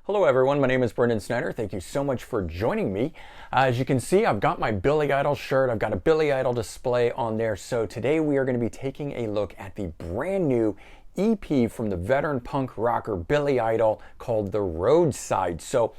Hello everyone, my name is Brendan Snyder. Thank you so much for joining me. As you can see, I've got my Billy Idol shirt. I've got a Billy Idol display on there. So today we are going to be taking a look at the brand new EP from the veteran punk rocker Billy Idol called the Roadside. So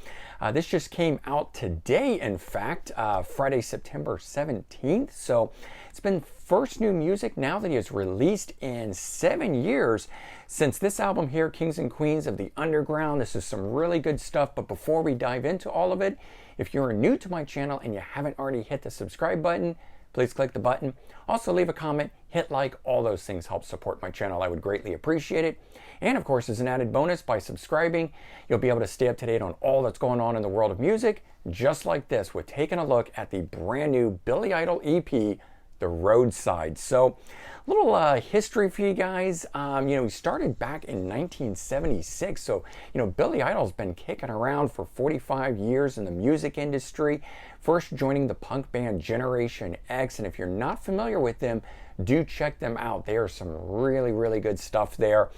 this just came out today, in fact, Friday, September 17th. So it's been first new music now that he has released in 7 years since this album here, Kings and Queens of the Underground. This is some really good stuff, but before we dive into all of it, if you're new to my channel and you haven't already hit the subscribe button, please click the button. Also leave a comment, hit like, all those things help support my channel. I would greatly appreciate it. And of course, as an added bonus, by subscribing, you'll be able to stay up to date on all that's going on in the world of music, just like this, with taking a look at the brand new Billy Idol EP, The Roadside. So a little history for you guys. He started back in 1976. So, Billy Idol's been kicking around for 45 years in the music industry, first joining the punk band Generation X. And if you're not familiar with them, do check them out. They are some really, really good stuff there.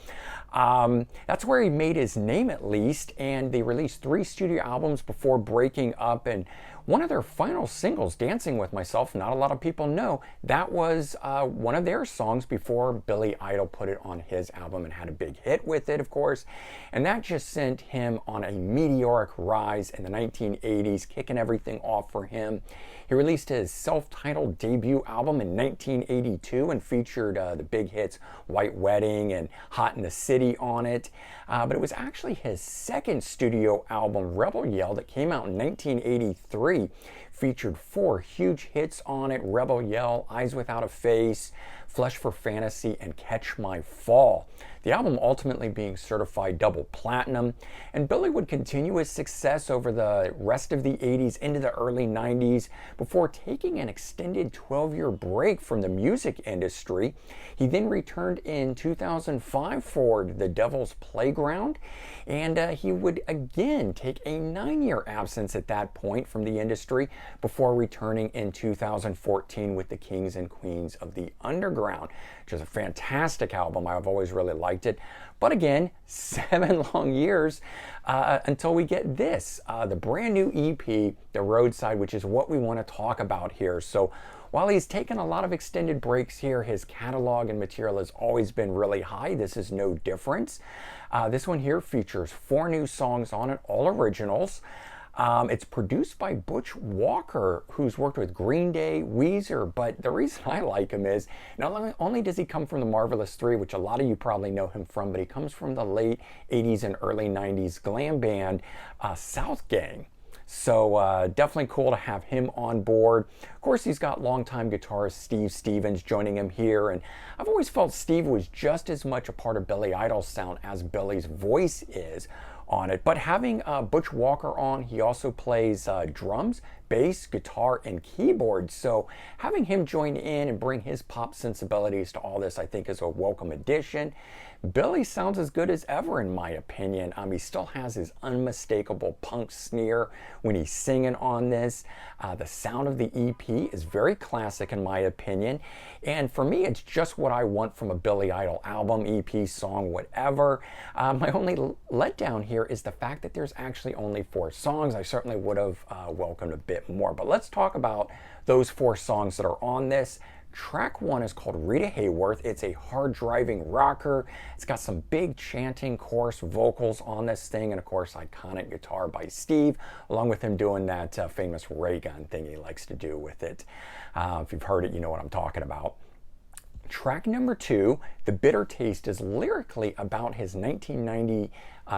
That's where he made his name, at least, and they released 3 studio albums before breaking up. And one of their final singles, Dancing With Myself, not a lot of people know, that was one of their songs before Billy Idol put it on his album and had a big hit with it, of course. And that just sent him on a meteoric rise in the 1980s, kicking everything off for him. He released his self-titled debut album in 1982 and featured the big hits White Wedding and Hot in the City on it. But it was actually his second studio album, Rebel Yell, that came out in 1983. Featured 4 huge hits on it: Rebel Yell, Eyes Without a Face, Flesh for Fantasy, and Catch My Fall. The album ultimately being certified double platinum, and Billy would continue his success over the rest of the 80s into the early 90s before taking an extended 12-year break from the music industry. He then returned in 2005 for The Devil's Playground, and he would again take a 9-year absence at that point from the industry before returning in 2014 with the Kings and Queens of the Underground, which is a fantastic album. I've always really liked it. But again, 7 long years until we get this, the brand new EP, The Roadside, which is what we want to talk about here. So while he's taken a lot of extended breaks here, his catalog and material has always been really high. This is no difference. This one here features 4 new songs on it, all originals. It's produced by Butch Walker, who's worked with Green Day, Weezer, but the reason I like him is not only does he come from the Marvelous 3, which a lot of you probably know him from, but he comes from the late 80s and early 90s glam band South Gang. So definitely cool to have him on board. Of course, he's got longtime guitarist Steve Stevens joining him here, and I've always felt Steve was just as much a part of Billy Idol's sound as Billy's voice is on it. But having Butch Walker on, he also plays drums, bass, guitar, and keyboard. So having him join in and bring his pop sensibilities to all this, I think, is a welcome addition. Billy sounds as good as ever, in my opinion. He still has his unmistakable punk sneer when he's singing on this. The sound of the EP is very classic, in my opinion. And for me, it's just what I want from a Billy Idol album, EP, song, whatever. My only letdown here is the fact that there's actually only 4 songs. I certainly would have welcomed a bit more. But let's talk about those 4 songs that are on this. Track 1 is called Rita Hayworth. It's a hard-driving rocker. It's got some big chanting chorus vocals on this thing, and of course, iconic guitar by Steve, along with him doing that famous ray gun thing he likes to do with it. If you've heard it, you know what I'm talking about. Track number 2, The Bitter Taste, is lyrically about his 1990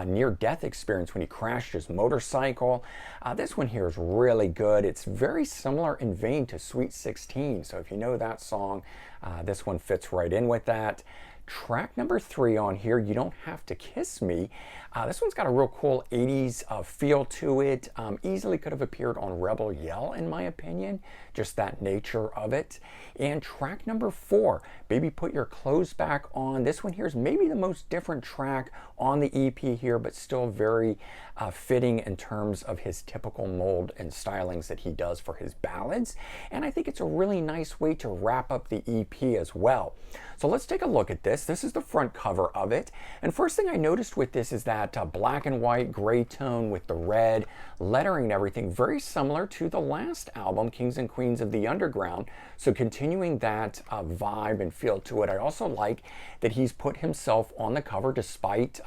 near-death experience when he crashed his motorcycle. This one here is really good. It's very similar in vein to Sweet 16, so if you know that song, this one fits right in with that. Track number 3 on here, You Don't Have to Kiss Me. This one's got a real cool 80s feel to it. Easily could have appeared on Rebel Yell, in my opinion. Just that nature of it. And track number 4, Baby Put Your Clothes Back On. This one here is maybe the most different track on the EP here, but still very fitting in terms of his typical mold and stylings that he does for his ballads. And I think it's a really nice way to wrap up the EP as well. So let's take a look at this. this. This is the front cover of it. And first thing I noticed with this is that black and white gray tone with the red lettering and everything, very similar to the last album, Kings and Queens of the Underground. So continuing that vibe and feel to it. I also like that he's put himself on the cover despite,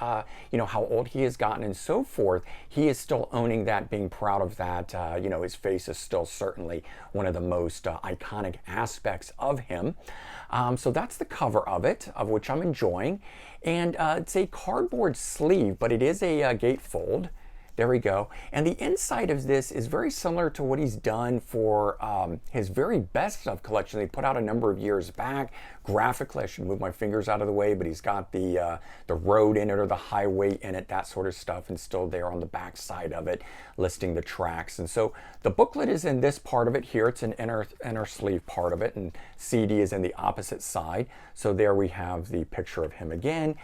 you know, how old he has gotten and so forth. He is still owning that, being proud of that. You know, his face is still certainly one of the most iconic aspects of him. So that's the cover of it, of which I'm enjoying. And it's a cardboard sleeve, but it is a gatefold. There we go. And the inside of this is very similar to what he's done for his very best of collection. They put out a number of years back. Graphically, I should move my fingers out of the way, but he's got the road in it or the highway in it, that sort of stuff, and still there on the back side of it, listing the tracks. And so the booklet is in this part of it here. It's an inner sleeve part of it, and CD is in the opposite side. So there we have the picture of him again.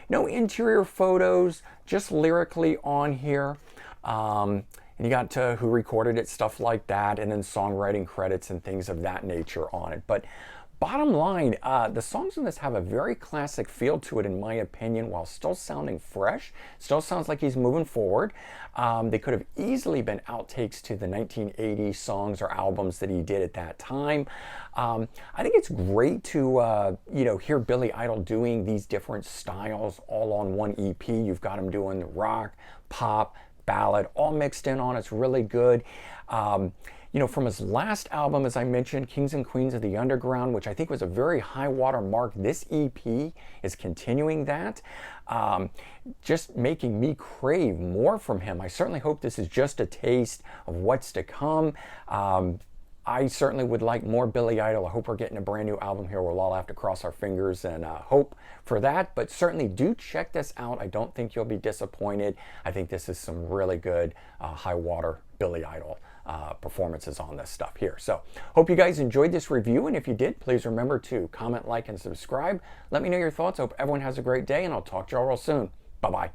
No interior photos, just lyrically on here. And you got who recorded it, stuff like that, and then songwriting credits and things of that nature on it. But bottom line, the songs in this have a very classic feel to it, in my opinion, while still sounding fresh. Still sounds like he's moving forward. They could have easily been outtakes to the 1980 songs or albums that he did at that time. I think it's great to you know, hear Billy Idol doing these different styles all on one EP. You've got him doing the rock, pop, ballad, all mixed in on. It's really good. You know, from his last album, as I mentioned, Kings and Queens of the Underground, which I think was a very high water mark, this EP is continuing that, just making me crave more from him. I certainly hope this is just a taste of what's to come. I certainly would like more Billy Idol. I hope we're getting a brand new album here. We'll all have to cross our fingers and hope for that. But certainly do check this out. I don't think you'll be disappointed. I think this is some really good high water Billy Idol performances on this stuff here. So hope you guys enjoyed this review. And if you did, please remember to comment, like, and subscribe. Let me know your thoughts. Hope everyone has a great day, and I'll talk to y'all real soon. Bye-bye.